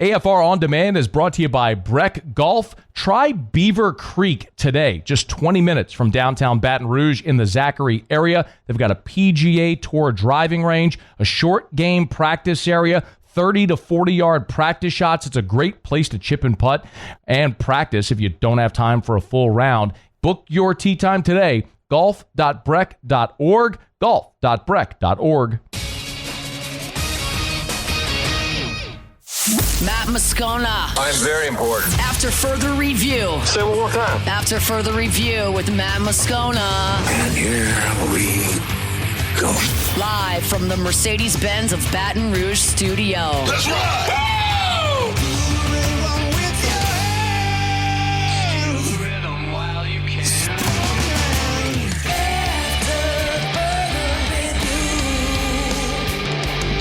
AFR On Demand is brought to you by Breck Golf. Try Beaver Creek today, just 20 minutes from downtown Baton Rouge in the Zachary area. They've got a PGA Tour driving range, a short game practice area, 30 to 40-yard practice shots. It's a great place to chip and putt and practice if you don't have time for a full round. Book your tee time today, golf.breck.org, golf.breck.org. Matt Moscona. I'm very important. After further review. Say it one more time. After further review with Matt Moscona. And here we go. Live from the Mercedes-Benz of Baton Rouge studio. Let's ride! Woo!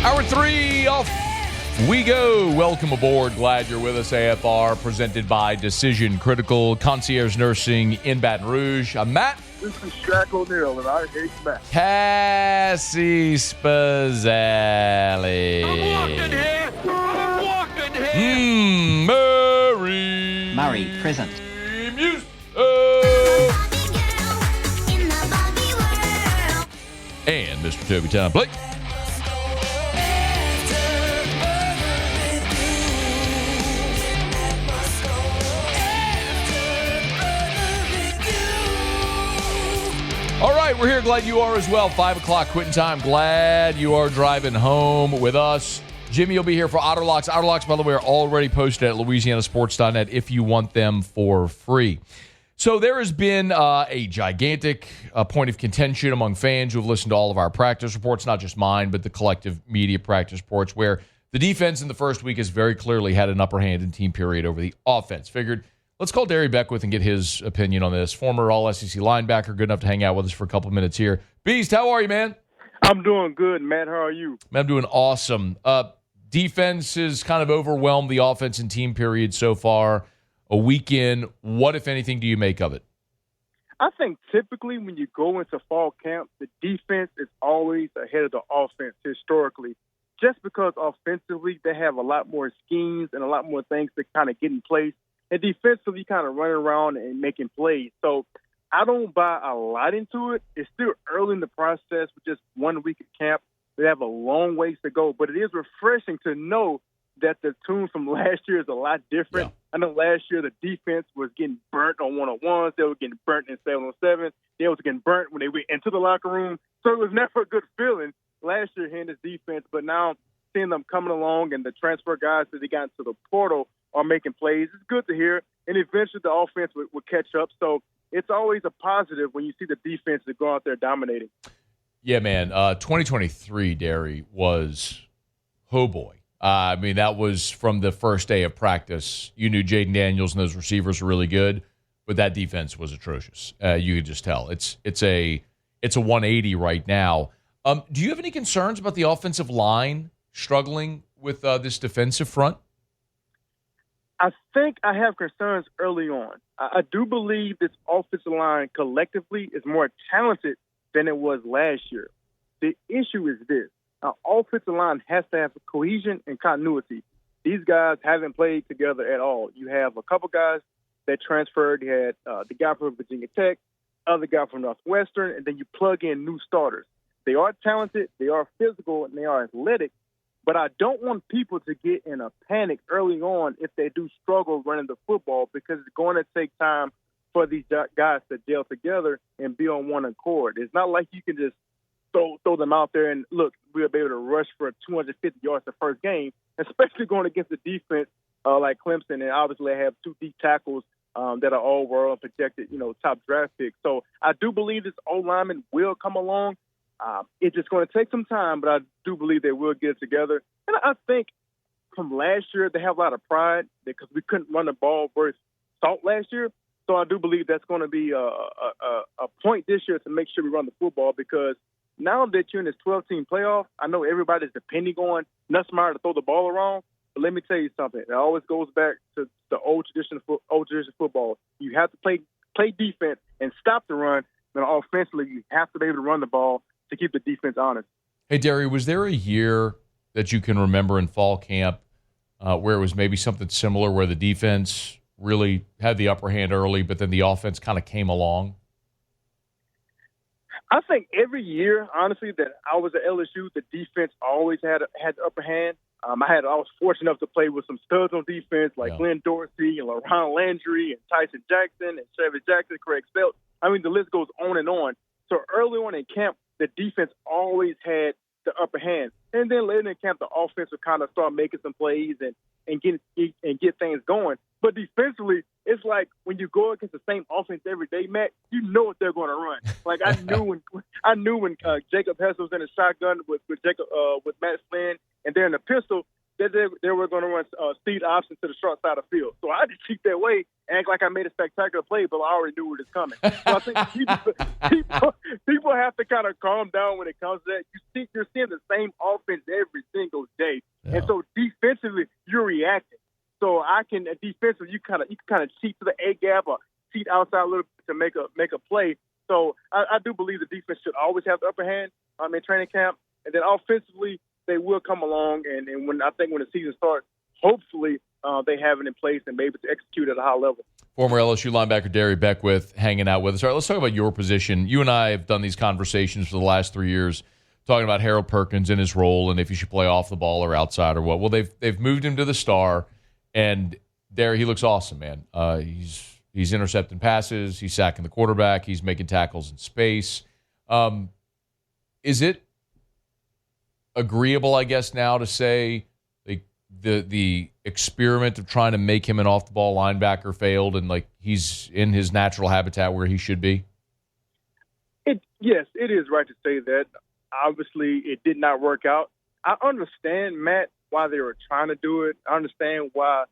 Hour 3 off we go. Welcome aboard. Glad you're with us. AFR presented by Decision Critical Concierge Nursing in Baton Rouge. I'm Matt. This is Shaq O'Neal, and I hate Matt. Cassie Spazzali. I'm walking here. Murray present. Music. And Mr. Toby Town Blake. All right, we're here. Glad you are as well. 5 o'clock quitting time. Glad you are driving home with us. Jimmy will be here for Otterlocks. Otterlocks, by the way, are already posted at louisianasports.net if you want them for free. So there has been a gigantic point of contention among fans who have listened to all of our practice reports, not just mine, but the collective media practice reports, where the defense in the first week has very clearly had an upper hand in team period over the offense. Figured, let's call Darry Beckwith and get his opinion on this. Former All-SEC linebacker, good enough to hang out with us for a couple of minutes here. Beast, how are you, man? I'm doing good, Matt. How are you? Man, I'm doing awesome. Defense has kind of overwhelmed the offense in team period so far. A weekend, what, if anything, do you make of it? I think typically when you go into fall camp, the defense is always ahead of the offense historically, just because offensively they have a lot more schemes and a lot more things to kind of get in place. And defensively, kind of running around and making plays. So I don't buy a lot into it. It's still early in the process with just 1 week of camp. They have a long ways to go. But it is refreshing to know that the tune from last year is a lot different. Yeah. I know last year the defense was getting burnt on one-on-ones. They were getting burnt in 7-on-7. They was getting burnt when they went into the locker room. So it was never a good feeling last year hearing this defense. But now seeing them coming along and the transfer guys that they got into the portal are making plays, it's good to hear. And eventually the offense will catch up. So it's always a positive when you see the defense that go out there dominating. Yeah, man. 2023, Darry, was, oh boy. I mean, that was from the first day of practice. You knew Jaden Daniels and those receivers were really good, but that defense was atrocious. You could just tell. It's a 180 right now. Do you have any concerns about the offensive line struggling with this defensive front? I think I have concerns early on. I do believe this offensive line collectively is more talented than it was last year. The issue is this. Our offensive line has to have cohesion and continuity. These guys haven't played together at all. You have a couple guys that transferred. You had the guy from Virginia Tech, other guy from Northwestern, and then you plug in new starters. They are talented, they are physical, and they are athletic, but I don't want people to get in a panic early on if they do struggle running the football, because it's going to take time for these guys to gel together and be on one accord. It's not like you can just throw them out there and, look, we'll be able to rush for 250 yards the first game, especially going against the defense like Clemson, and obviously they have two deep tackles that are all world projected, top draft picks. So I do believe this O-lineman will come along. It's just going to take some time, but I do believe they will get it together. And I think from last year, they have a lot of pride because we couldn't run the ball versus Salt last year. So I do believe that's going to be a point this year to make sure we run the football, because now that you're in this 12-team playoff, I know everybody's depending on Nussmeier to throw the ball around. But let me tell you something. It always goes back to the old tradition of football. You have to play defense and stop the run. And offensively, you have to be able to run the ball to keep the defense honest. Hey, Darry, was there a year that you can remember in fall camp where it was maybe something similar where the defense really had the upper hand early, but then the offense kind of came along? I think every year, honestly, that I was at LSU, the defense always had the upper hand. I was fortunate enough to play with some studs on defense like Glenn Dorsey and LaRon Landry and Tyson Jackson and Chevy Jackson, Craig Spelt. I mean, the list goes on and on. So early on in camp, the defense always had the upper hand. And then later in camp, the offense would kind of start making some plays and get things going. But defensively, it's like when you go against the same offense every day, Matt, you know what they're going to run. Like I knew when Jacob Hess was in the shotgun with Matt Flynn, and they're in the pistol, that they were going to run speed option to the short side of the field. So I just keep that way and act like I made a spectacular play, but I already knew it was coming. So I think people have to kind of calm down when it comes to that. You're seeing the same offense every single day, and so defensively you're reacting. So defensively you can kind of cheat to the A gap or cheat outside a little bit to make a play. So I do believe the defense should always have the upper hand in training camp, and then offensively they will come along, and when the season starts, hopefully they have it in place and be able to execute at a high level. Former LSU linebacker Darry Beckwith hanging out with us. All right, let's talk about your position. You and I have done these conversations for the last 3 years, talking about Harold Perkins and his role and if he should play off the ball or outside or what. Well, they've moved him to the star, and Darry, he looks awesome, man. He's intercepting passes, he's sacking the quarterback, he's making tackles in space. Is it agreeable, I guess, now to say the experiment of trying to make him an off-the-ball linebacker failed and he's in his natural habitat where he should be? Yes, it is right to say that. Obviously, it did not work out. I understand, Matt, why they were trying to do it. I understand why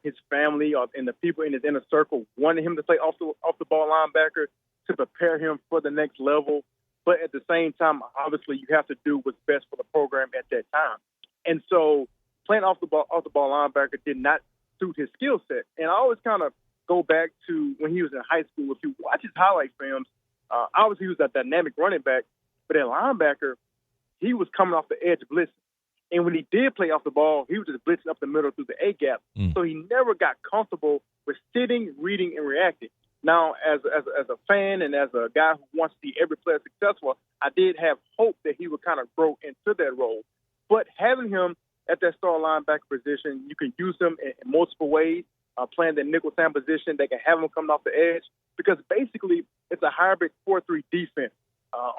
his family and the people in his inner circle wanted him to play off-the-ball linebacker to prepare him for the next level. But at the same time, obviously, you have to do what's best for the program at that time. And so playing off the ball linebacker did not suit his skill set. And I always kind of go back to when he was in high school. If you watch his highlight films, obviously he was a dynamic running back, but at linebacker, he was coming off the edge blitzing. And when he did play off the ball, he was just blitzing up the middle through the A gap. So he never got comfortable with sitting, reading, and reacting. Now, as a fan and as a guy who wants to see every player successful, I did have hope that he would kind of grow into that role. But having him at that star linebacker position, you can use him in multiple ways, playing the nickel Sam position. They can have him coming off the edge because basically it's a hybrid 4-3 defense.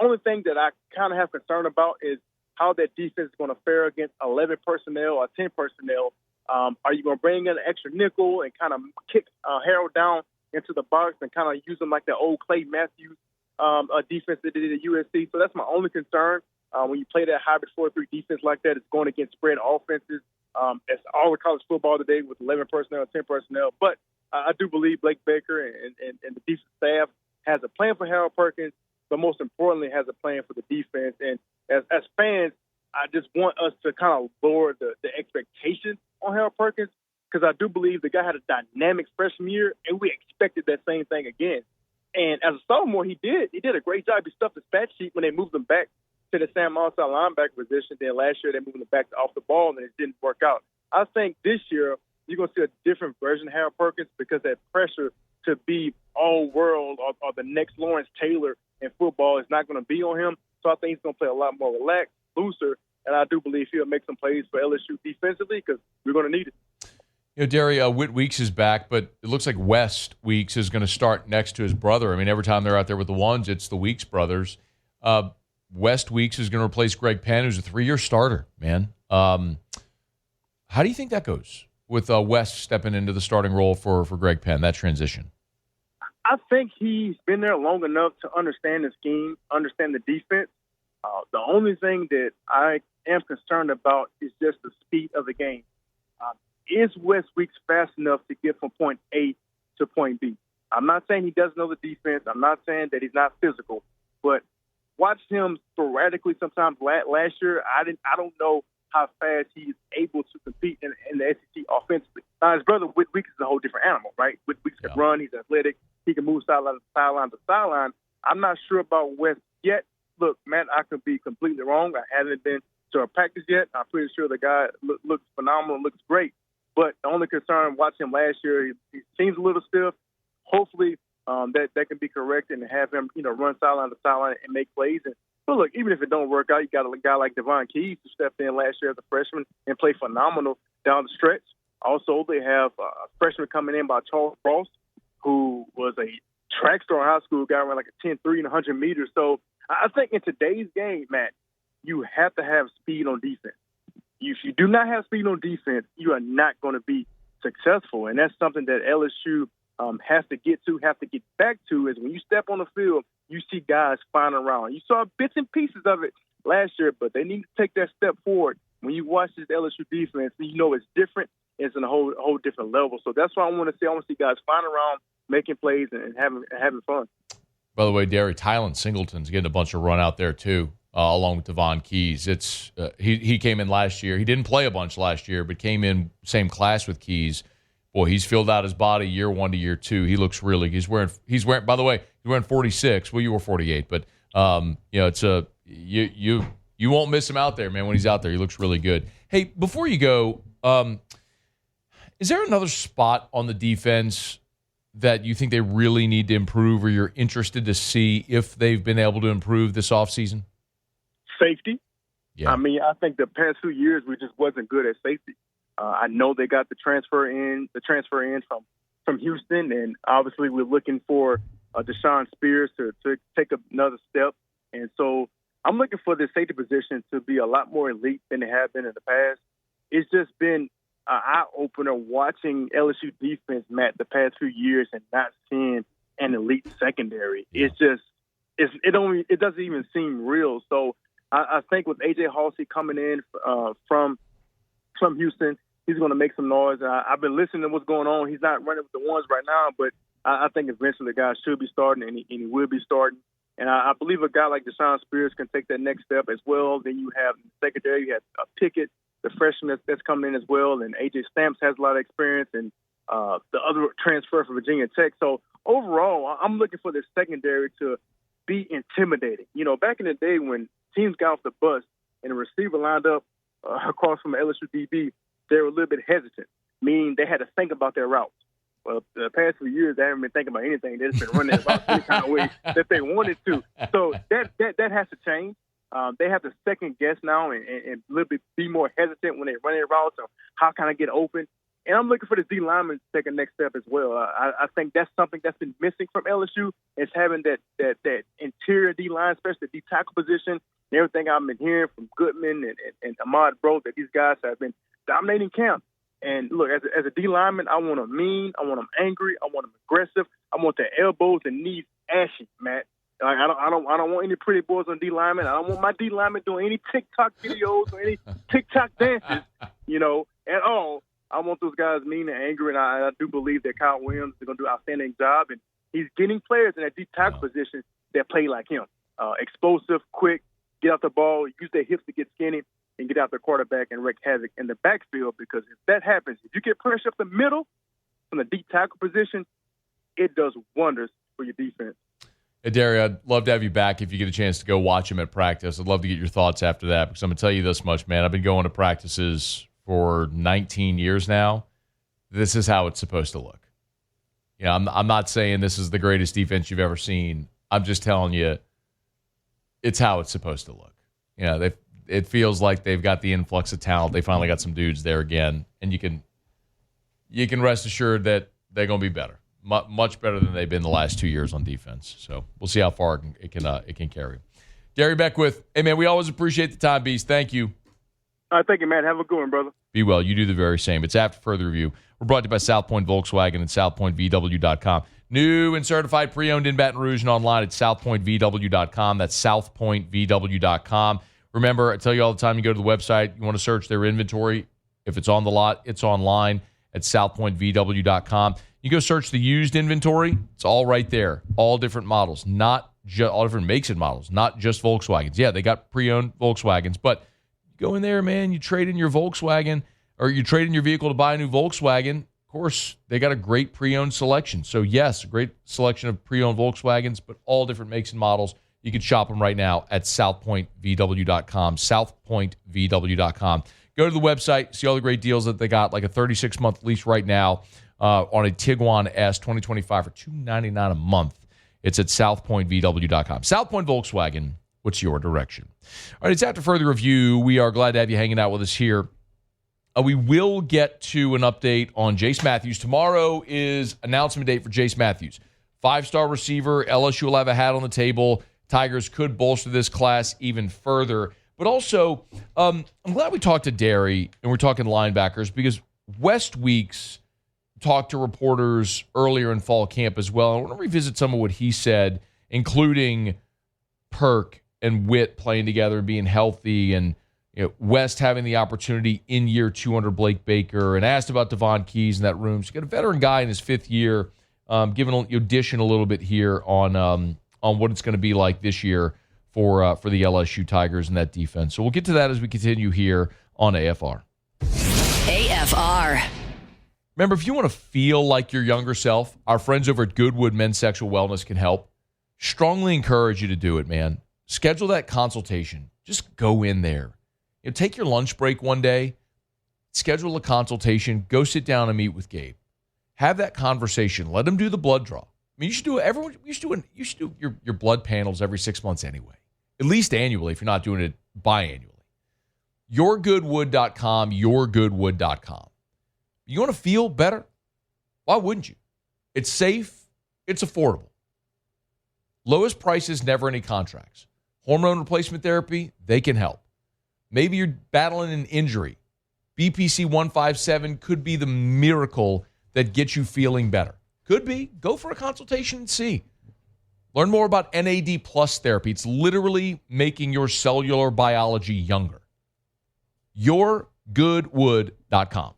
Only thing that I kind of have concern about is how that defense is going to fare against 11 personnel or 10 personnel. Are you going to bring in an extra nickel and kind of kick Harold down into the box and kind of use them like the old Clay Mathews defense that they did at USC? So that's my only concern. When you play that hybrid 4-3 defense like that, it's going against spread offenses. It's all of college football today with 11 personnel, 10 personnel. But I do believe Blake Baker and the defensive staff has a plan for Harold Perkins, but most importantly has a plan for the defense. And as fans, I just want us to kind of lower the expectations on Harold Perkins because I do believe the guy had a dynamic freshman year, and we expected that same thing again. And as a sophomore, he did a great job. He stuffed his stat sheet when they moved him back to the Sam outside linebacker position. Then last year they moved him back to off the ball, and it didn't work out. I think this year you're going to see a different version of Harold Perkins because that pressure to be all-world or the next Lawrence Taylor in football is not going to be on him. So I think he's going to play a lot more relaxed, looser, and I do believe he'll make some plays for LSU defensively because we're going to need it. You know, Darry, Whit Weeks is back, but it looks like West Weeks is going to start next to his brother. I mean, every time they're out there with the ones, it's the Weeks brothers. West Weeks is going to replace Greg Penn, who's a 3-year starter, man. How do you think that goes with West stepping into the starting role for Greg Penn, that transition? I think he's been there long enough to understand the scheme, understand the defense. The only thing that I am concerned about is just the speed of the game. Is West Weeks fast enough to get from point A to point B? I'm not saying he doesn't know the defense. I'm not saying that he's not physical, but watch him sporadically sometimes. Last year, I don't know how fast he's able to compete in the SEC offensively. Now, his brother Whit Weeks is a whole different animal, right? Whit Weeks can run. He's athletic. He can move sideline to sideline. I'm not sure about West yet. Look, Matt, I could be completely wrong. I haven't been to a practice yet. I'm pretty sure the guy looks phenomenal, looks great. But the only concern watching him last year, he seems a little stiff. Hopefully that can be corrected and have him, run sideline to sideline and make plays. And but look, even if it don't work out, you got a guy like Devon Keys who stepped in last year as a freshman and played phenomenal down the stretch. Also, they have a freshman coming in by Charles Ross, who was a track star in high school, guy around like a 10-3 and 100 meters. So I think in today's game, Matt, you have to have speed on defense. If you do not have speed on defense, you are not going to be successful. And that's something that LSU has to get back to, is when you step on the field, you see guys flying around. You saw bits and pieces of it last year, but they need to take that step forward. When you watch this LSU defense, you know it's different. It's in a whole different level. So that's what I want to see. I want to see guys flying around, making plays, and having fun. By the way, Darry, Tylen Singleton's getting a bunch of run out there too, along with Devon Keys. It's he came in last year. He didn't play a bunch last year, but came in same class with Keys. Boy, he's filled out his body year 1 to year 2. He looks really. He's wearing. By the way, he's wearing 46. Well, you were 48, but it's you won't miss him out there, man. When he's out there, he looks really good. Hey, before you go, is there another spot on the defense that you think they really need to improve, or you're interested to see if they've been able to improve this offseason? Safety. Yeah. I mean, I think the past 2 years we just wasn't good at safety. I know they got the transfer in from Houston, and obviously we're looking for Deshaun Spears to take another step. And so I'm looking for the safety position to be a lot more elite than they have been in the past. It's just been an eye-opener watching LSU defense, Matt, the past few years and not seeing an elite secondary. Yeah. It doesn't even seem real. So I think with A.J. Halsey coming in from Houston, he's going to make some noise. I've been listening to what's going on. He's not running with the ones right now, but I think eventually the guy should be starting, and he will be starting. And I believe a guy like Deshaun Spears can take that next step as well. Then you have in the secondary, you have Pickett, the freshman that's coming in as well, and A.J. Stamps has a lot of experience, and the other transfer from Virginia Tech. So overall, I'm looking for the secondary to be intimidating. Back in the day when teams got off the bus and the receiver lined up across from the LSU DB, they were a little bit hesitant, meaning they had to think about their routes. Well, the past few years, they haven't been thinking about anything. They've just been running about any kind of way that they wanted to. So that has to change. They have to second guess now and a little bit be more hesitant when they run their routes. So how can I get open? And I'm looking for the D linemen to take a next step as well. I think that's something that's been missing from LSU, is having that interior D line, especially the D tackle position. And everything I've been hearing from Goodman and Ahmad Bro, that these guys have been dominating camp. And look, as a D lineman, I want them mean, I want them angry, I want them aggressive, I want their elbows and knees ashy, Matt. Like, I don't want any pretty boys on D linemen. I don't want my D linemen doing any TikTok videos or any TikTok dances, at all. I want those guys mean and angry, and I do believe that Kyle Williams is going to do an outstanding job, and he's getting players in that deep tackle position that play like him, explosive, quick, get out the ball, use their hips to get skinny, and get out the quarterback and wreak havoc in the backfield. Because if that happens, if you get pressure up the middle from the deep tackle position, it does wonders for your defense. Hey, Darry, I'd love to have you back if you get a chance to go watch him at practice. I'd love to get your thoughts after that, because I'm going to tell you this much, man. I've been going to practices for 19 years now. This is how it's supposed to look. I'm not saying this is the greatest defense you've ever seen. I'm just telling you it's how it's supposed to look. It feels like they've got the influx of talent. They finally got some dudes there again, and you can rest assured that they're going to be better, much better than they've been the last 2 years on defense. So we'll see how far it can carry. Darry Beckwith, hey man, we always appreciate the time, Beast. Thank you. All right, thank you, man. Have a good one, brother. Be well. You do the very same. It's After Further Review. We're brought to you by South Point Volkswagen and SouthPointVW.com. New and certified pre-owned in Baton Rouge and online at SouthPointVW.com. That's SouthPointVW.com. Remember, I tell you all the time, you go to the website, you want to search their inventory. If it's on the lot, it's online at SouthPointVW.com. You go search the used inventory. It's all right there. All different models, all different makes and models, not just Volkswagens. Yeah, they got pre-owned Volkswagens, but you go in there, man, you trade in your Volkswagen, or you trade in your vehicle to buy a new Volkswagen. Of course, they got a great pre-owned selection. So, yes, a great selection of pre-owned Volkswagens, but all different makes and models. You can shop them right now at SouthPointVW.com, SouthPointVW.com. Go to the website, see all the great deals that they got, like a 36-month lease right now on a Tiguan S 2025 for $299 a month. It's at southpointvw.com. South Point Volkswagen, what's your direction? All right, it's after further review. We are glad to have you hanging out with us here. We will get to an update on Jase Mathews. Tomorrow is announcement date for Jase Mathews. 5-star receiver. LSU will have a hat on the table. Tigers could bolster this class even further. But also, I'm glad we talked to Darry, and we're talking linebackers, because West Weeks talked to reporters earlier in fall camp as well. I want to revisit some of what he said, including Perk and Witt playing together and being healthy, and West having the opportunity in year 2 under Blake Baker, and asked about Devon Keys in that room. So you got a veteran guy in his 5th year, giving you dish in a little bit here on what it's going to be like this year for the LSU Tigers and that defense. So we'll get to that as we continue here on AFR. AFR. Remember, if you want to feel like your younger self, our friends over at Goodwood Men's Sexual Wellness can help. Strongly encourage you to do it, man. Schedule that consultation. Just go in there. Take your lunch break one day, schedule a consultation, go sit down and meet with Gabe. Have that conversation. Let him do the blood draw. I mean, you should do it. Everyone, you should do your blood panels every 6 months anyway, at least annually if you're not doing it biannually. Yourgoodwood.com, yourgoodwood.com. You want to feel better? Why wouldn't you? It's safe. It's affordable. Lowest prices, never any contracts. Hormone replacement therapy, they can help. Maybe you're battling an injury. BPC 157 could be the miracle that gets you feeling better. Could be. Go for a consultation and see. Learn more about NAD plus therapy. It's literally making your cellular biology younger. Yourgoodwood.com.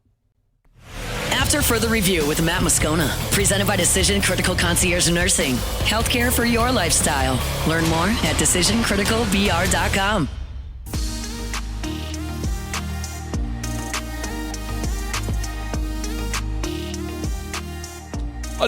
After further review with Matt Moscona, presented by Decision Critical Concierge Nursing. Healthcare for your lifestyle. Learn more at decisioncriticalbr.com.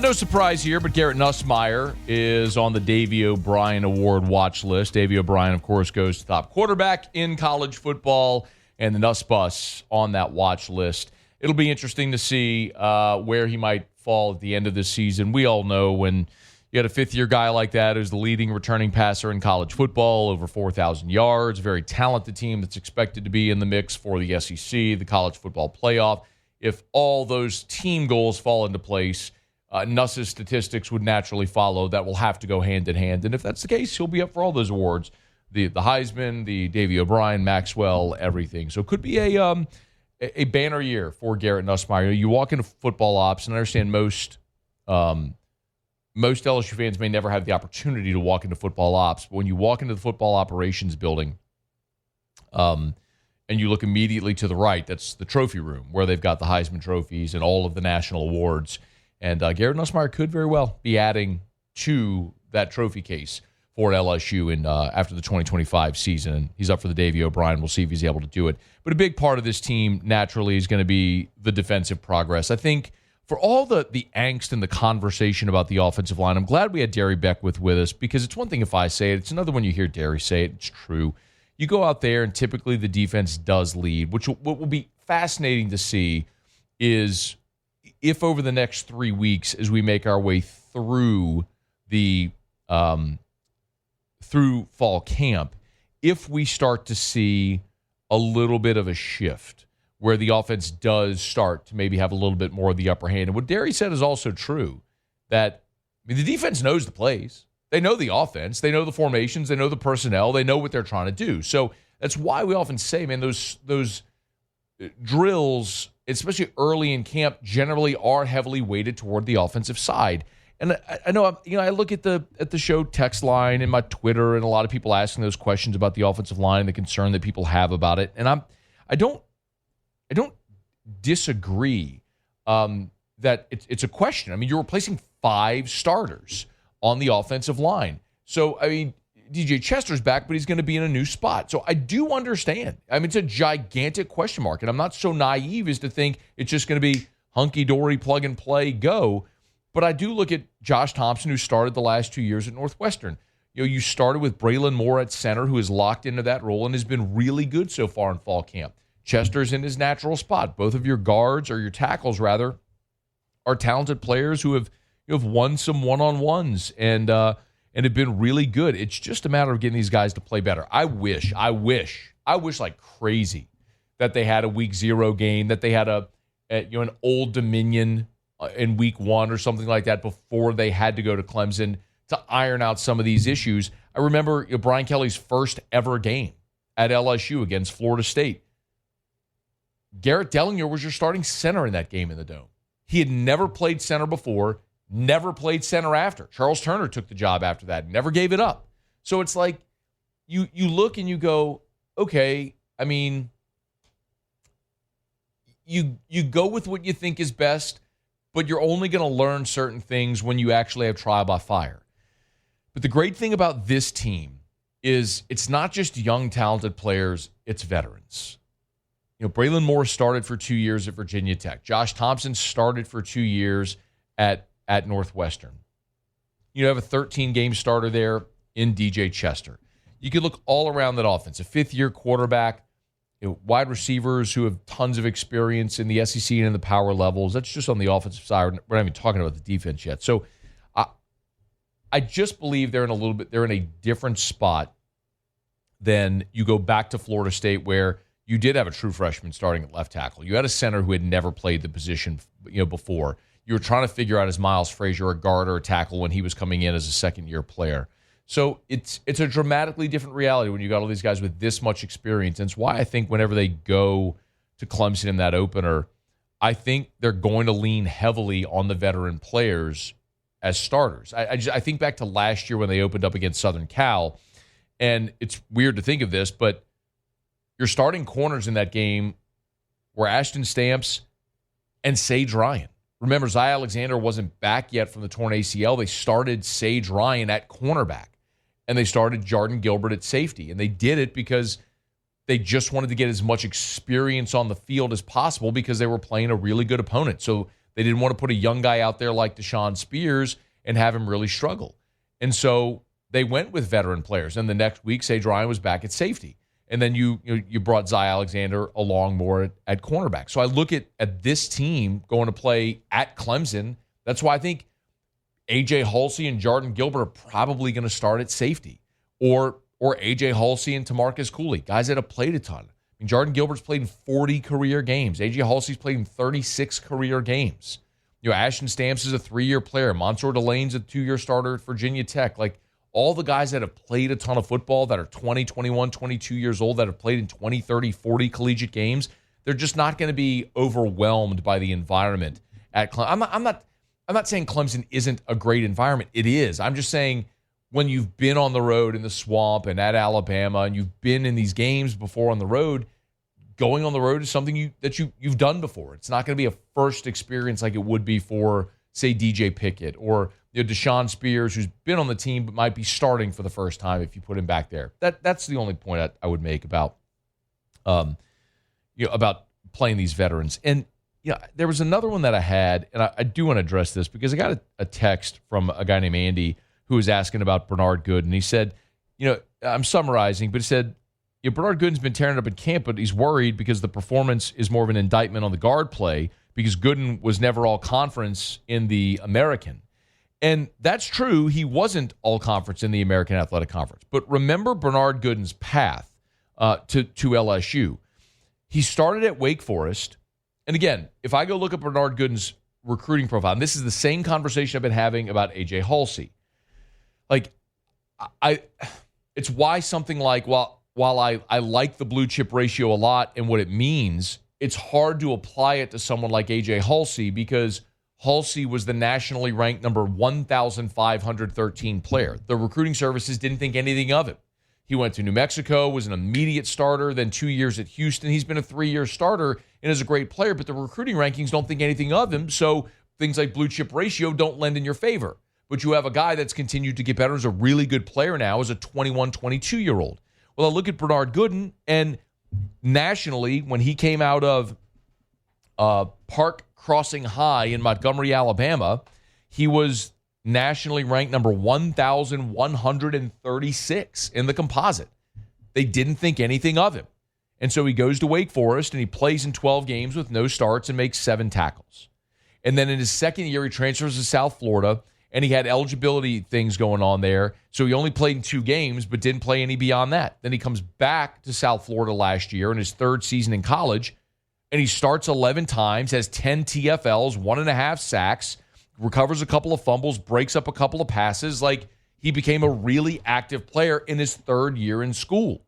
No surprise here, but Garrett Nussmeier is on the Davey O'Brien Award watch list. Davey O'Brien, of course, goes to top quarterback in college football, and the Nuss Bus on that watch list. It'll be interesting to see where he might fall at the end of this season. We all know when you had a fifth-year guy like that who's the leading returning passer in college football, over 4,000 yards, very talented team that's expected to be in the mix for the SEC, the college football playoff. If all those team goals fall into place, Nuss's statistics would naturally follow. That will have to go hand in hand. And if that's the case, he'll be up for all those awards. The Heisman, the Davey O'Brien, Maxwell, everything. So it could be a banner year for Garrett Nussmeier. You walk into football ops, and I understand most LSU fans may never have the opportunity to walk into football ops, but when you walk into the football operations building, and you look immediately to the right, that's the trophy room where they've got the Heisman trophies and all of the national awards. And Garrett Nussmeier could very well be adding to that trophy case for LSU after the 2025 season. And he's up for the Davey O'Brien. We'll see if he's able to do it. But a big part of this team, naturally, is going to be the defensive progress. I think for all the angst and the conversation about the offensive line, I'm glad we had Darry Beckwith with us, because it's one thing if I say it. It's another when you hear Darry say it. It's true. You go out there, and typically the defense does lead, what will be fascinating to see is if over the next 3 weeks, as we make our way through the through fall camp, if we start to see a little bit of a shift where the offense does start to maybe have a little bit more of the upper hand. And what Darry said is also true, that the defense knows the plays. They know the offense. They know the formations. They know the personnel. They know what they're trying to do. So that's why we often say, man, those drills, especially early in camp, generally are heavily weighted toward the offensive side. And I know, I look at the show text line and my Twitter, and a lot of people asking those questions about the offensive line and the concern that people have about it. And I don't disagree that it's a question. I mean, you're replacing 5 starters on the offensive line. So, I mean, DJ Chester's back, but he's going to be in a new spot. So I do understand. I mean, it's a gigantic question mark, and I'm not so naive as to think it's just going to be hunky-dory, plug-and-play, go. But I do look at Josh Thompson, who started the last 2 years at Northwestern. You started with Braylon Moore at center, who is locked into that role and has been really good so far in fall camp. Chester's in his natural spot. Both of your guards, or your tackles rather, are talented players who have won some one-on-ones and have been really good. It's just a matter of getting these guys to play better. I wish like crazy that they had a week 0 game, that they had an Old Dominion in week 1 or something like that before they had to go to Clemson to iron out some of these issues. I remember Brian Kelly's first ever game at LSU against Florida State. Garrett Dellinger was your starting center in that game in the Dome. He had never played center before, never played center after. Charles Turner took the job after that, never gave it up. So it's like you look and you go, okay, I mean, you go with what you think is best, but you're only going to learn certain things when you actually have trial by fire. But the great thing about this team is it's not just young, talented players, it's veterans. Braylon Moore started for 2 years at Virginia Tech. Josh Thompson started for 2 years at Northwestern. You have a 13-game starter there in DJ Chester. You could look all around that offense. A fifth-year quarterback, wide receivers who have tons of experience in the SEC and in the power levels. That's just on the offensive side. We're not even talking about the defense yet. So I just believe they're in a different spot than you go back to Florida State, where you did have a true freshman starting at left tackle. You had a center who had never played the position before. You were trying to figure out, is Miles Frazier a guard or a tackle when he was coming in as a second-year player. So it's a dramatically different reality when you got all these guys with this much experience. And it's why I think whenever they go to Clemson in that opener, I think they're going to lean heavily on the veteran players as starters. I think back to last year when they opened up against Southern Cal, and it's weird to think of this, but your starting corners in that game were Ashton Stamps and Sage Ryan. Remember, Zy Alexander wasn't back yet from the torn ACL. They started Sage Ryan at cornerback, and they started Jordan Gilbert at safety. And they did it because they just wanted to get as much experience on the field as possible because they were playing a really good opponent. So they didn't want to put a young guy out there like Deshaun Spears and have him really struggle. And so they went with veteran players. And the next week, Sage Ryan was back at safety. And then you brought Zy Alexander along more at cornerback. So I look at this team going to play at Clemson. That's why I think A.J. Halsey and Jordan Gilbert are probably going to start at safety. Or A.J. Halsey and Tamarcus Cooley, guys that have played a ton. I mean, Jordan Gilbert's played in 40 career games. A.J. Halsey's played in 36 career games. Ashton Stamps is a 3-year player. Mansour Delane's a 2-year starter at Virginia Tech. Like, all the guys that have played a ton of football, that are 20, 21, 22 years old, that have played in 20, 30, 40 collegiate games, they're just not going to be overwhelmed by the environment at Clemson. I'm not saying Clemson isn't a great environment. It is. I'm just saying when you've been on the road in the swamp and at Alabama, and you've been in these games before on the road, going on the road is something you've done before. It's not going to be a first experience like it would be for, say, DJ Pickett or Deshaun Spears, who's been on the team but might be starting for the first time if you put him back there. That's the only point I would make about about playing these veterans. And there was another one that I had, and I do want to address this because I got a text from a guy named Andy who was asking about Bernard Gooden. And he said, I'm summarizing, but he said, Bernard Gooden's been tearing it up in camp, but he's worried because the performance is more of an indictment on the guard play because Gooden was never all conference in the American. And that's true. He wasn't all conference in the American Athletic Conference. But remember Bernard Gooden's path to LSU. He started at Wake Forest. And again, if I go look at Bernard Gooden's recruiting profile, and this is the same conversation I've been having about A.J. Halsey. Like, it's why something like, while I like the blue chip ratio a lot and what it means, it's hard to apply it to someone like A.J. Halsey because Halsey was the nationally ranked number 1,513 player. The recruiting services didn't think anything of him. He went to New Mexico, was an immediate starter, then 2 years at Houston. He's been a 3-year starter and is a great player, but the recruiting rankings don't think anything of him, so things like blue chip ratio don't lend in your favor. But you have a guy that's continued to get better, is a really good player now, as a 21, 22-year-old. Well, I look at Bernard Gooden, and nationally, when he came out of Park Crossing High in Montgomery, Alabama, he was nationally ranked number 1,136 in the composite. They didn't think anything of him. And so he goes to Wake Forest, and he plays in 12 games with no starts and makes 7 tackles. And then in his second year, he transfers to South Florida, and he had eligibility things going on there. So he only played in 2 games, but didn't play any beyond that. Then he comes back to South Florida last year in his 3rd season in college, and he starts 11 times, has 10 TFLs, 1.5 sacks, recovers a couple of fumbles, breaks up a couple of passes. Like, he became a really active player in his 3rd year in school,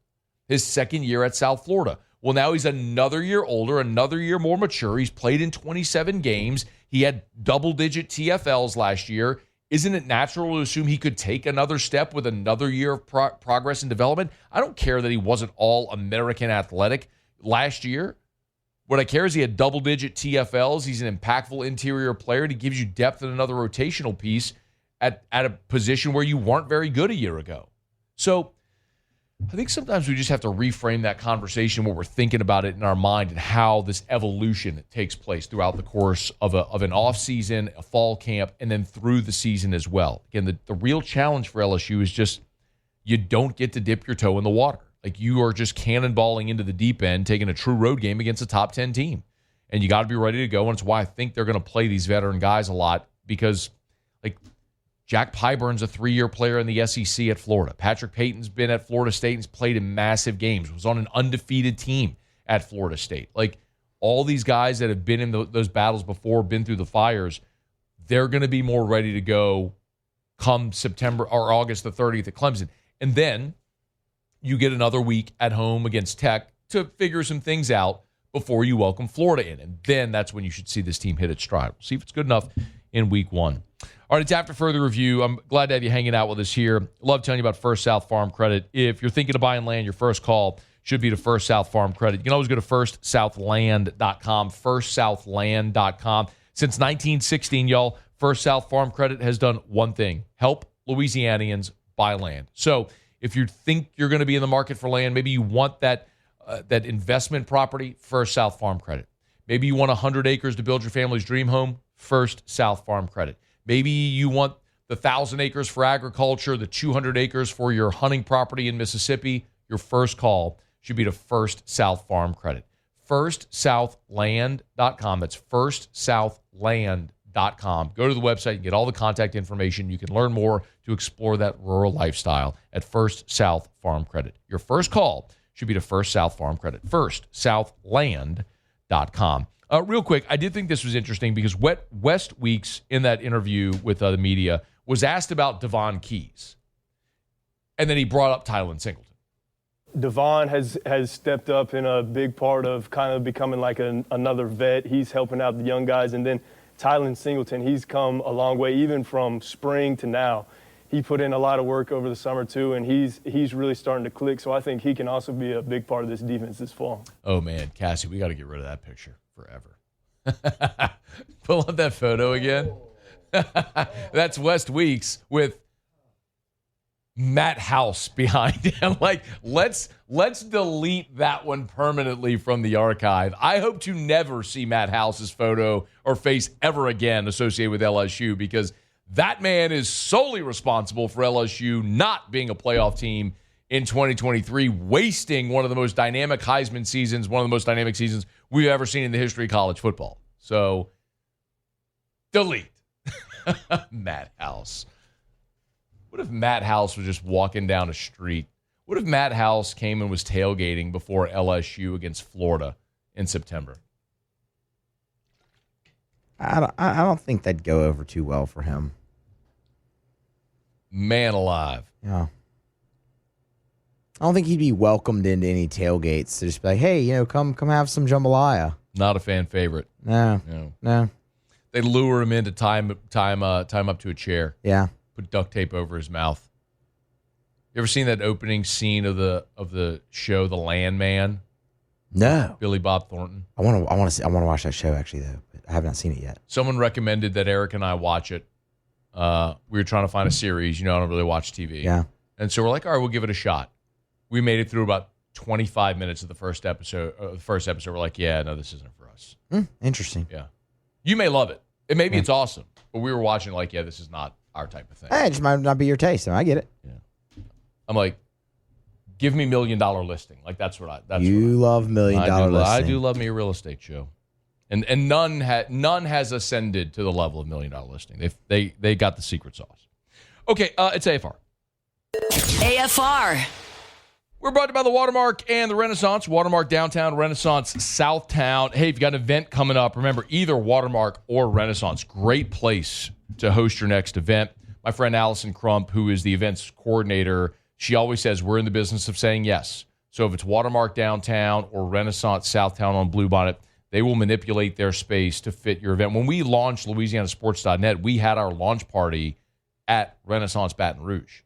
his 2nd year at South Florida. Well, now he's another year older, another year more mature. He's played in 27 games. He had double-digit TFLs last year. Isn't it natural to assume he could take another step with another year of progress and development? I don't care that he wasn't all American athletic last year. What I care is he had double-digit TFLs. He's an impactful interior player, and he gives you depth in another rotational piece at a position where you weren't very good a year ago. So I think sometimes we just have to reframe that conversation where we're thinking about it in our mind and how this evolution takes place throughout the course of an offseason, a fall camp, and then through the season as well. Again, the real challenge for LSU is just you don't get to dip your toe in the water. Like, you are just cannonballing into the deep end, taking a true road game against a top 10 team. And you got to be ready to go, and it's why I think they're going to play these veteran guys a lot because, like, Jack Pyburn's a 3-year player in the SEC at Florida. Patrick Payton's been at Florida State and has played in massive games, was on an undefeated team at Florida State. Like, all these guys that have been in those battles before, been through the fires, they're going to be more ready to go come September or August the 30th at Clemson. And then you get another week at home against Tech to figure some things out before you welcome Florida in. And then that's when you should see this team hit its stride. We'll see if it's good enough in week 1. All right, it's After Further Review. I'm glad to have you hanging out with us here. Love telling you about First South Farm Credit. If you're thinking of buying land, your first call should be to First South Farm Credit. You can always go to firstsouthland.com, firstsouthland.com. Since 1916, y'all, First South Farm Credit has done one thing: help Louisianians buy land. So if you think you're going to be in the market for land, maybe you want that investment property, First South Farm Credit. Maybe you want 100 acres to build your family's dream home, First South Farm Credit. Maybe you want the 1,000 acres for agriculture, the 200 acres for your hunting property in Mississippi. Your first call should be to First South Farm Credit. firstsouthland.com. That's firstsouthland.com. Go to the website and get all the contact information. You can learn more to explore that rural lifestyle at First South Farm Credit. Your first call should be to First South Farm Credit. firstsouthland.com. Real quick, I did think this was interesting because West Weeks, in that interview with the media, was asked about Devon Keys. And then he brought up Tylen Singleton. Devon has stepped up in a big part of kind of becoming like another vet. He's helping out the young guys. And then Tylen Singleton, he's come a long way, even from spring to now. He put in a lot of work over the summer, too, and he's really starting to click. So I think he can also be a big part of this defense this fall. Oh, man, Cassie, we got to get rid of that picture forever. Pull up that photo again. That's West Weeks with Matt House behind him. Like, let's delete that one permanently from the archive. I hope to never see Matt House's photo or face ever again associated with LSU, because that man is solely responsible for LSU not being a playoff team in 2023, wasting one of the most dynamic Heisman seasons, one of the most dynamic seasons we've ever seen in the history of college football. So, delete Matt House. What if Matt House was just walking down a street? What if Matt House came and was tailgating before LSU against Florida in September? I don't think that'd go over too well for him. Man alive. Yeah. I don't think he'd be welcomed into any tailgates to just be like, hey, come have some jambalaya. Not a fan favorite. No. They lure him in to tie him up to a chair. Yeah. Put duct tape over his mouth. You ever seen that opening scene of the show, The Landman? No. Billy Bob Thornton. I want to watch that show actually though, but I have not seen it yet. Someone recommended that Eric and I watch it. We were trying to find a series. I don't really watch TV. Yeah. And so we're like, all right, we'll give it a shot. We made it through about 25 minutes of the first episode. We're like, yeah, no, this isn't for us. Interesting. Yeah. You may love it. And maybe it's awesome. But we were watching like, yeah, this is not our type of thing. It just might not be your taste. I get it. Yeah. I'm like, Give me $1 million listing. Like that's what I. Love $1 million listing. I do love me a real estate show, and none has ascended to the level of $1 million listing. They got the secret sauce. Okay, it's AFR. AFR. We're brought to you by the Watermark and the Renaissance. Watermark Downtown, Renaissance Southtown. Hey, if you got an event coming up, remember either Watermark or Renaissance. Great place to host your next event. My friend Allison Crump, who is the events coordinator, she always says we're in the business of saying yes. So if it's Watermark Downtown or Renaissance Southtown on Bluebonnet, they will manipulate their space to fit your event. When we launched LouisianaSports.net, we had our launch party at Renaissance Baton Rouge.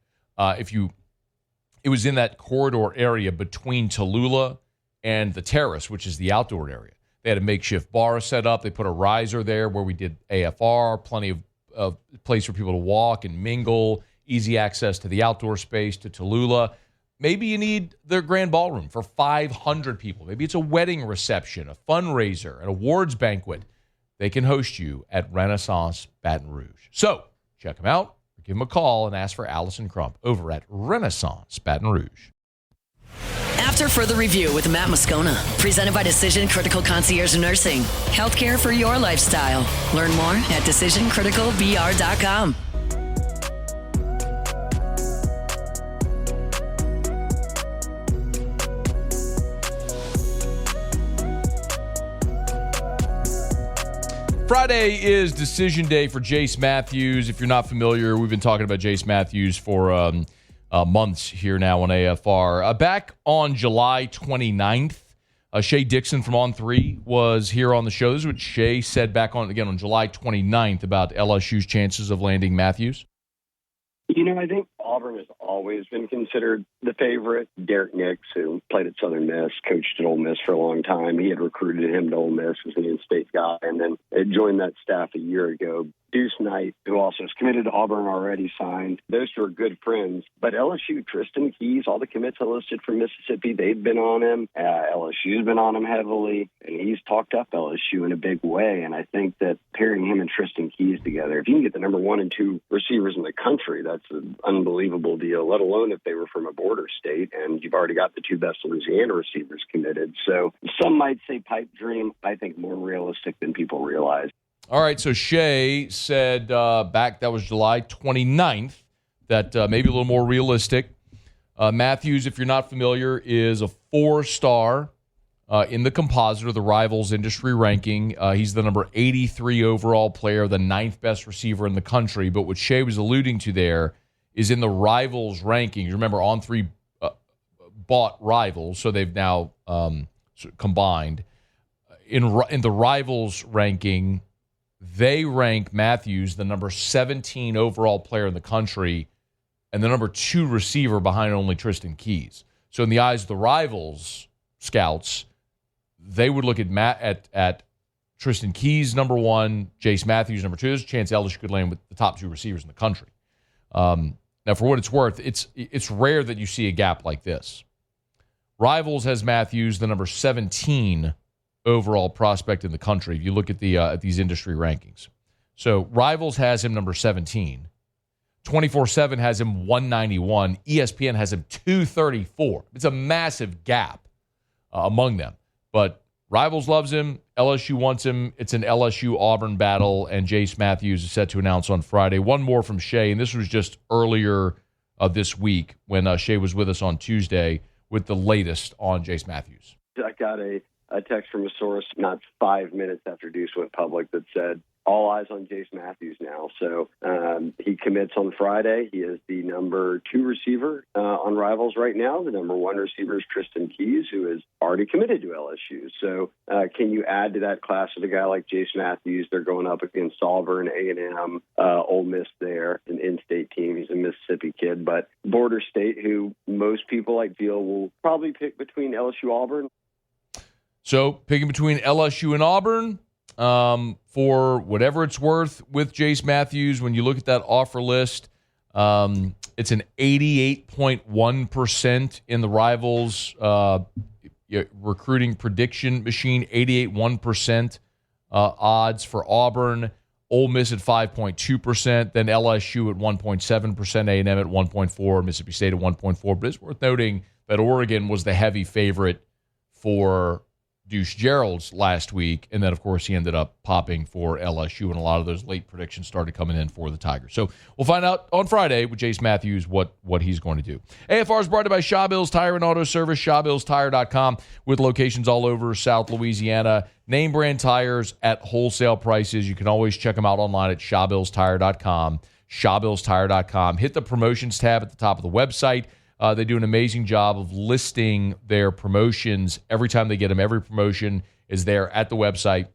It was in that corridor area between Tallulah and the Terrace, which is the outdoor area. They had a makeshift bar set up. They put a riser there where we did AFR, plenty of place for people to walk and mingle, easy access to the outdoor space, to Tallulah. Maybe you need their grand ballroom for 500 people. Maybe it's a wedding reception, a fundraiser, an awards banquet. They can host you at Renaissance Baton Rouge. So check them out. Give them a call and ask for Allison Crump over at Renaissance Baton Rouge. After further review with Matt Moscona, presented by Decision Critical Concierge Nursing. Healthcare for your lifestyle. Learn more at decisioncriticalbr.com. Friday is decision day for Jase Mathews. If you're not familiar, we've been talking about Jase Mathews for months here now on AFR. Back on July 29th, Shea Dixon from On3 was here on the show. This is what Shea said back on July 29th about LSU's chances of landing Mathews. I think Auburn has always been considered the favorite. Derek Nix, who played at Southern Miss, coached at Ole Miss for a long time. He had recruited him to Ole Miss as an in-state guy, and then joined that staff a year ago. Deuce Knight, who also is committed to Auburn, already signed. Those two are good friends. But LSU, Tristan Keys, all the commits I listed from Mississippi, they've been on him. LSU's been on him heavily, and he's talked up LSU in a big way. And I think that pairing him and Tristan Keys together, if you can get the number 1 and 2 receivers in the country, that's an unbelievable deal, let alone if they were from a border state, and you've already got the 2 best Louisiana receivers committed. So some might say pipe dream. I think more realistic than people realize. All right, so Shea said back, that was July 29th, that maybe a little more realistic. Mathews, if you're not familiar, is a 4-star in the composite or the Rivals industry ranking. He's the number 83 overall player, the 9th best receiver in the country. But what Shea was alluding to there is in the Rivals rankings. Remember, On3 bought Rivals, so they've now combined. In the Rivals ranking, they rank Mathews the number 17 overall player in the country and the number 2 receiver behind only Tristan Keys. So in the eyes of the Rivals scouts, they would look at Tristan Keys number 1, Jase Mathews number 2. There's a chance LSU could land with the top 2 receivers in the country. Now, for what it's worth, it's rare that you see a gap like this. Rivals has Mathews the number 17 overall prospect in the country if you look at these industry rankings. So Rivals has him number 17. 24/7 has him 191. ESPN has him 234. It's a massive gap among them. But Rivals loves him. LSU wants him. It's an LSU-Auburn battle, and Jase Mathews is set to announce on Friday. One more from Shea, and this was just earlier this week when Shea was with us on Tuesday with the latest on Jase Mathews. I got a text from a source not 5 minutes after Deuce went public that said, all eyes on Jase Mathews now. So he commits on Friday. He is the number 2 receiver on Rivals right now. The number 1 receiver is Tristan Keys, who is already committed to LSU. So can you add to that class with a guy like Jase Mathews? They're going up against Auburn, A&M, Ole Miss there, an in-state team. He's a Mississippi kid, but border state who most people I feel will probably pick between LSU, Auburn. So picking between LSU and Auburn for whatever it's worth with Jase Mathews. When you look at that offer list, it's an 88.1% in the Rivals recruiting prediction machine, 88.1% odds for Auburn. Ole Miss at 5.2%, then LSU at 1.7%, A&M at 1.4%, Mississippi State at 1.4%. But it's worth noting But Oregon was the heavy favorite for Deuce Gerald's last week. And then, of course, he ended up popping for LSU, and a lot of those late predictions started coming in for the Tigers. So we'll find out on Friday with Jase Mathews what he's going to do. AFR is brought to you by Shaw Bills Tire and Auto Service, ShawBillsTire.com, with locations all over South Louisiana. Name brand tires at wholesale prices. You can always check them out online at ShawBillsTire.com, ShawBillsTire.com. Hit the promotions tab at the top of the website. They do an amazing job of listing their promotions every time they get them. Every promotion is there at the website,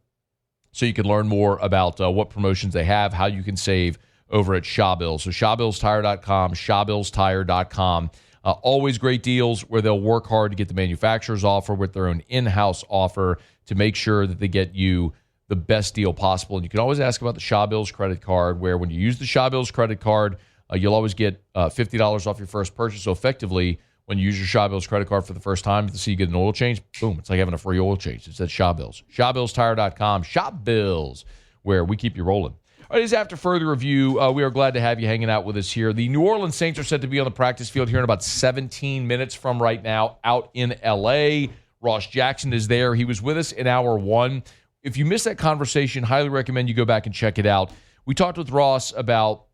so you can learn more about what promotions they have, how you can save over at Shaw Bills. So ShawBillsTire.com, ShawBillsTire.com. Always great deals where they'll work hard to get the manufacturer's offer with their own in-house offer to make sure that they get you the best deal possible. And you can always ask about the Shaw Bills credit card, where when you use the Shaw Bills credit card, you'll always get $50 off your first purchase. So effectively, when you use your Shaw Bills credit card for the first time to see you get an oil change, boom, it's like having a free oil change. It's at Shaw Bills. ShawBillsTire.com. Shaw Bills, where we keep you rolling. All right, as after further review, we are glad to have you hanging out with us here. The New Orleans Saints are set to be on the practice field here in about 17 minutes from right now out in L.A. Ross Jackson is there. He was with us in hour one. If you missed that conversation, highly recommend you go back and check it out. We talked with Ross about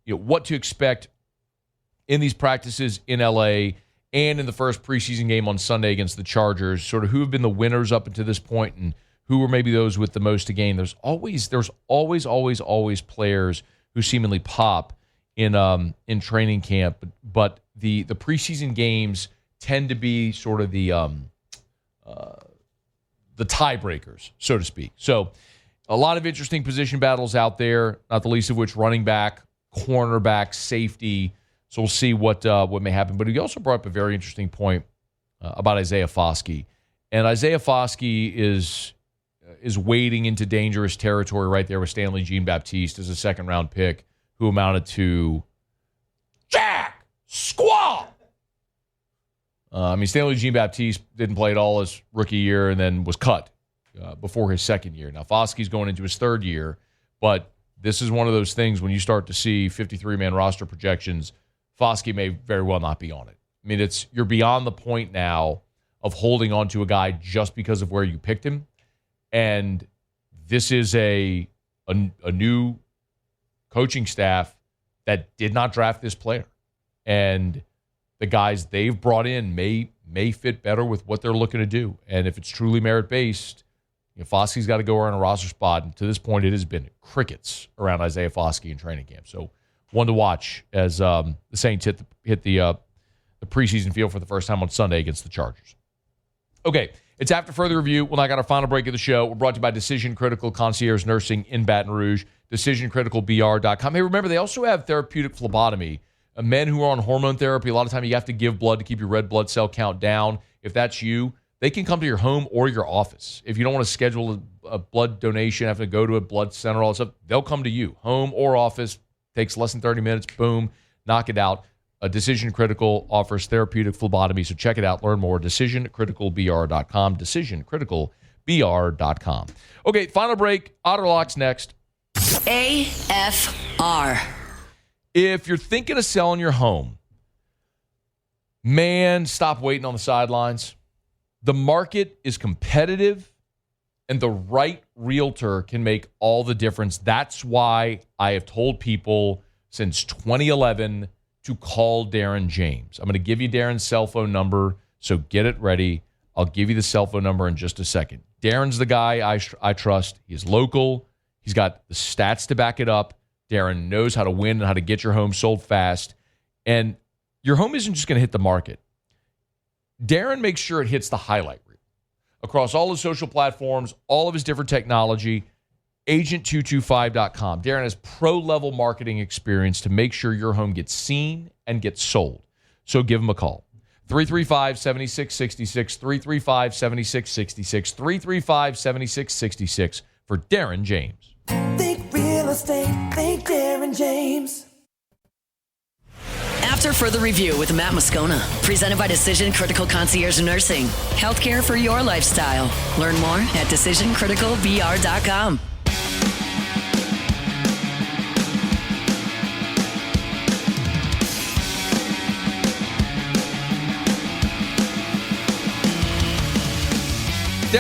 what to expect in these practices in L.A. and in the first preseason game on Sunday against the Chargers, sort of who have been the winners up until this point and who were maybe those with the most to gain. There's always players who seemingly pop in training camp, but the preseason games tend to be sort of the tiebreakers, so to speak. So a lot of interesting position battles out there, not the least of which running back, cornerback, safety. So we'll see what may happen. But he also brought up a very interesting point about Isaiah Foskey. And Isaiah Foskey is wading into dangerous territory right there with Stanley Jean-Baptiste as a second-round pick who amounted to Jack Squaw. Stanley Jean-Baptiste didn't play at all his rookie year and then was cut before his second year. Now, Foskey's going into his third year, but this is one of those things when you start to see 53-man roster projections, Foskey may very well not be on it. You're beyond the point now of holding on to a guy just because of where you picked him. And this is a new coaching staff that did not draft this player. And the guys they've brought in may fit better with what they're looking to do. And if it's truly merit-based, Foskey's got to go earn a roster spot. And to this point, it has been crickets around Isaiah Foskey in training camp. So one to watch as the Saints hit the preseason field for the first time on Sunday against the Chargers. Okay, it's after further review. We'll now got our final break of the show. We're brought to you by Decision Critical Concierge Nursing in Baton Rouge, DecisionCriticalBR.com. Hey, remember, they also have therapeutic phlebotomy. Men who are on hormone therapy, a lot of time you have to give blood to keep your red blood cell count down. If that's you, they can come to your home or your office. If you don't want to schedule a blood donation, have to go to a blood center, all that stuff, they'll come to you. Home or office, takes less than 30 minutes, boom, knock it out. Decision Critical offers therapeutic phlebotomy, so check it out. Learn more, DecisionCriticalBR.com, DecisionCriticalBR.com. Okay, final break. Otterlocks next. AFR. If you're thinking of selling your home, man, stop waiting on the sidelines. The market is competitive, and the right realtor can make all the difference. That's why I have told people since 2011 to call Darren James. I'm going to give you Darren's cell phone number, so get it ready. I'll give you the cell phone number in just a second. Darren's the guy I trust. He's local. He's got the stats to back it up. Darren knows how to win and how to get your home sold fast. And your home isn't just going to hit the market. Darren makes sure it hits the highlight reel across all his social platforms, all of his different technology, agent225.com. Darren has pro-level marketing experience to make sure your home gets seen and gets sold. So give him a call. 335-7666, 335-7666, 335-7666 for Darren James. Think real estate, think Darren James. After further review with Matt Moscona, presented by Decision Critical Concierge Nursing. Healthcare for your lifestyle. Learn more at DecisionCriticalBR.com.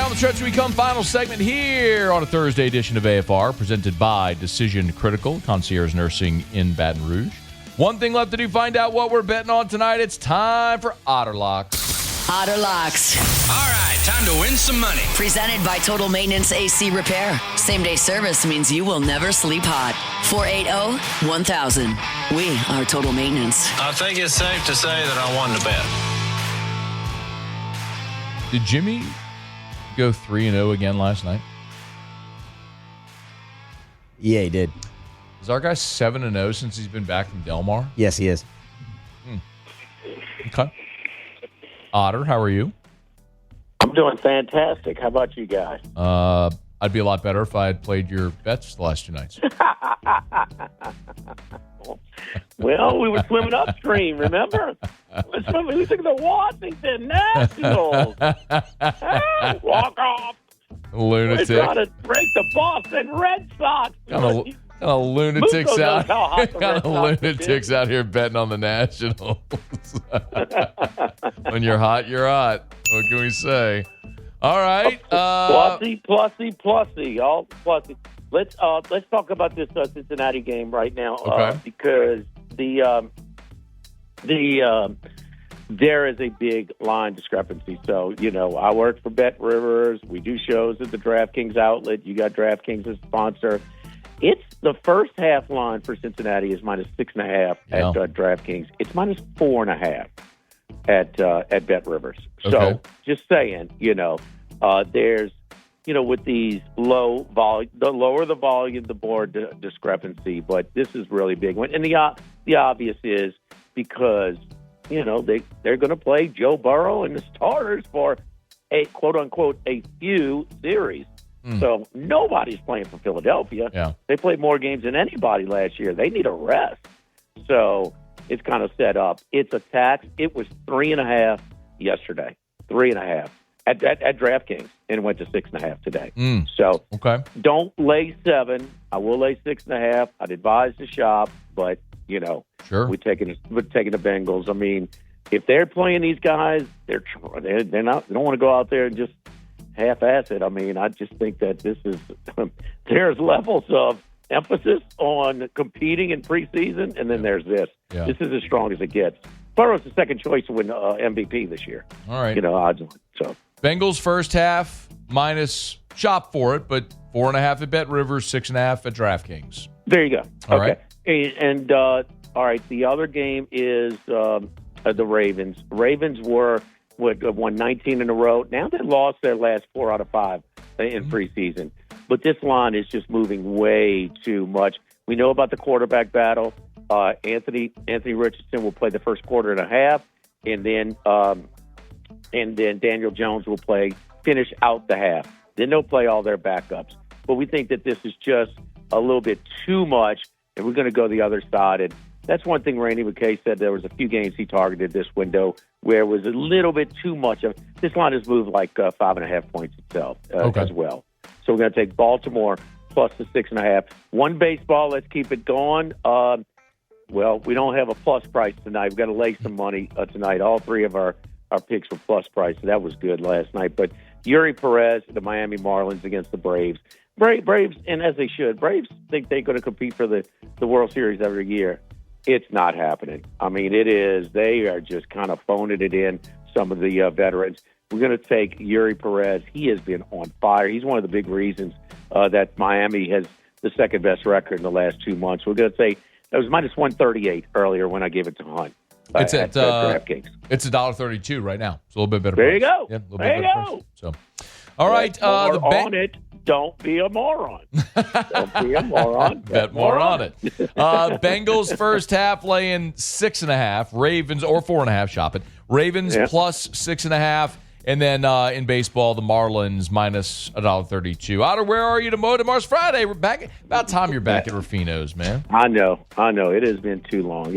Down the stretch we come. Final segment here on a Thursday edition of AFR, presented by Decision Critical, Concierge Nursing in Baton Rouge. One thing left to do, find out what we're betting on tonight. It's time for Otter Locks. Otter Locks. All right, time to win some money. Presented by Total Maintenance AC Repair. Same-day service means you will never sleep hot. 480-1000. We are Total Maintenance. I think it's safe to say that I won the bet. Did Jimmy go 3-0 again last night? Yeah, he did. Is our guy 7-0 since he's been back from Del Mar? Yes, he is. Okay. Otter, how are you? I'm doing fantastic. How about you guys? I'd be a lot better if I had played your bets the last 2 nights. Well, we were swimming upstream, remember? We took the Washington Nationals. Hey, walk off. Lunatic. We're trying to break the Boston Red Sox. Kind of lunatics Musso out. knows how hot the Kind Red of Sox lunatics out here betting on the Nationals. When you're hot, you're hot. What can we say? All right. Plussy. All plussy. Let's talk about this Cincinnati game right now. Okay. Because there is a big line discrepancy. So, I work for Bet Rivers. We do shows at the DraftKings outlet. You got DraftKings as a sponsor. It's the first half line for Cincinnati is minus 6.5 at DraftKings. It's minus 4.5 at Bet Rivers. Okay. So just saying, there's, with these low volume, the lower the volume, the more discrepancy. But this is really big one. And the obvious is because, they're going to play Joe Burrow and the starters for a quote unquote a few series. So nobody's playing for Philadelphia. Yeah. They played more games than anybody last year. They need a rest. So it's kind of set up. It's a tax. It was 3.5 yesterday. 3.5 at DraftKings, and it went to 6.5 today. So okay. Don't lay 7. I will lay 6.5. I'd advise to shop, but sure. we're taking the Bengals. I mean, if they're playing these guys, they're not. They don't want to go out there and just half-ass it. I mean, I just think that this is there's levels of emphasis on competing in preseason, and then there's this. Yeah. This is as strong as it gets. Burrow's the second choice to win MVP this year. All right. Odds on. So Bengals first half minus shop for it, but 4.5 at Bet Rivers, 6.5 at DraftKings. there you go. All okay. right. And all right, the other game is the Ravens. Ravens won 19 in a row. Now they lost their last 4 out of 5 in preseason. But this line is just moving way too much. We know about the quarterback battle. Anthony Richardson will play the first quarter and a half, and then Daniel Jones will finish out the half. Then they'll play all their backups. But we think that this is just a little bit too much, and we're going to go the other side. And that's one thing Randy McKay said. There was a few games he targeted this window where it was a little bit too much. This line has moved like 5.5 points itself as well. So we're going to take Baltimore plus the 6.5. One baseball, let's keep it going. Well, we don't have a plus price tonight. We've got to lay some money tonight. All 3 of our picks were plus price, so that was good last night. But Yuri Perez, the Miami Marlins against the Braves. Braves, and as they should, Braves think they're going to compete for the World Series every year. It's not happening. I mean, it is. They are just kind of phoning it in, some of the veterans. We're going to take Yuri Perez. He has been on fire. He's one of the big reasons that Miami has the second best record in the last 2 months. We're going to say that was minus 138 earlier when I gave it to Hunt. It's at DraftKings. It's $1.32 right now. It's a little bit better. There you price. go. Yeah, a little there bit you better go. price. So, all right. On it. Don't be a moron. Don't be a moron. Bet more on it. Bengals first half laying 6.5. Ravens or 4.5. Shop it. Ravens plus 6.5. And then in baseball, the Marlins minus $1.32. Otter, where are you tomorrow's Friday? We're back. About time you're back at Rufino's, man. I know. It has been too long.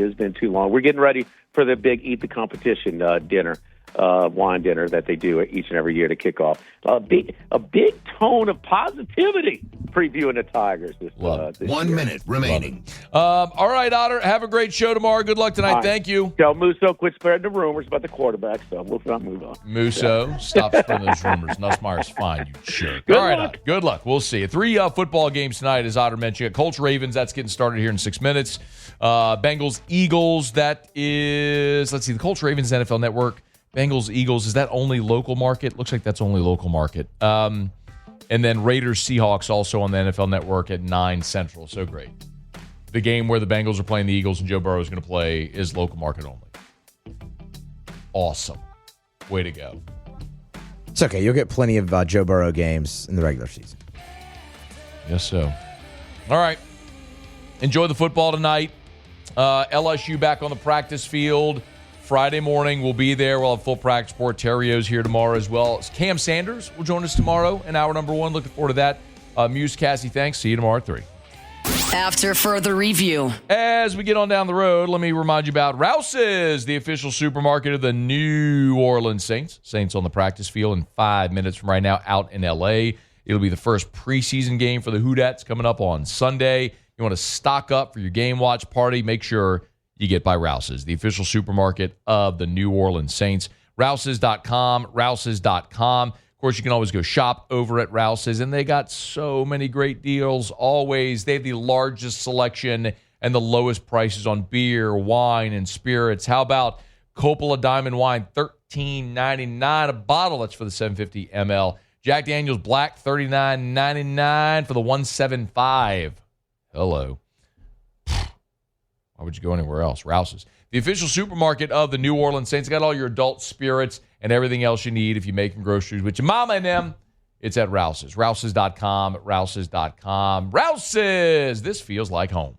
We're getting ready for the big Eat the Competition dinner. wine dinner that they do each and every year to kick off. A big tone of positivity previewing the Tigers this 1 year. minute remaining. All right, Otter, have a great show tomorrow. Good luck tonight. All right. Thank you. Tell Musso quit spreading the rumors about the quarterback, so we'll move on. Musso, stop spreading those rumors. Nussmeier's fine, you jerk. Good All right, luck. Otter, good luck. We'll see. 3 football games tonight, as Otter mentioned. Colts Ravens, that's getting started here in 6 minutes. Bengals Eagles, that is, let's see, the Colts Ravens NFL Network. Bengals Eagles, is that only local market? Looks like that's only local market. And then Raiders Seahawks also on the NFL Network at 9 Central. So great. The game where the Bengals are playing the Eagles and Joe Burrow is going to play is local market only. Awesome. Way to go. It's okay. You'll get plenty of Joe Burrow games in the regular season. Yes, so. All right. Enjoy the football tonight. LSU back on the practice field. Friday morning, we'll be there. We'll have full practice report. Terrio's here tomorrow as well. Cam Sanders will join us tomorrow in hour number 1. Looking forward to that. Muse, Cassie, thanks. See you tomorrow at 3. After further review. As we get on down the road, let me remind you about Rouse's, the official supermarket of the New Orleans Saints. Saints on the practice field in 5 minutes from right now out in L.A. It'll be the first preseason game for the Hootats coming up on Sunday. You want to stock up for your game watch party, make sure you get by Rouse's, the official supermarket of the New Orleans Saints. Rouses.com, Rouses.com. Of course, you can always go shop over at Rouse's, and they got so many great deals always. They have the largest selection and the lowest prices on beer, wine, and spirits. How about Coppola Diamond Wine, $13.99 a bottle. That's for the 750 ml. Jack Daniel's Black, $39.99 for the 175. Hello. Why would you go anywhere else? Rouse's, the official supermarket of the New Orleans Saints. Got all your adult spirits and everything else you need if you're making groceries with your mama and them. It's at Rouse's. Rouses.com, Rouses.com. Rouse's. This feels like home.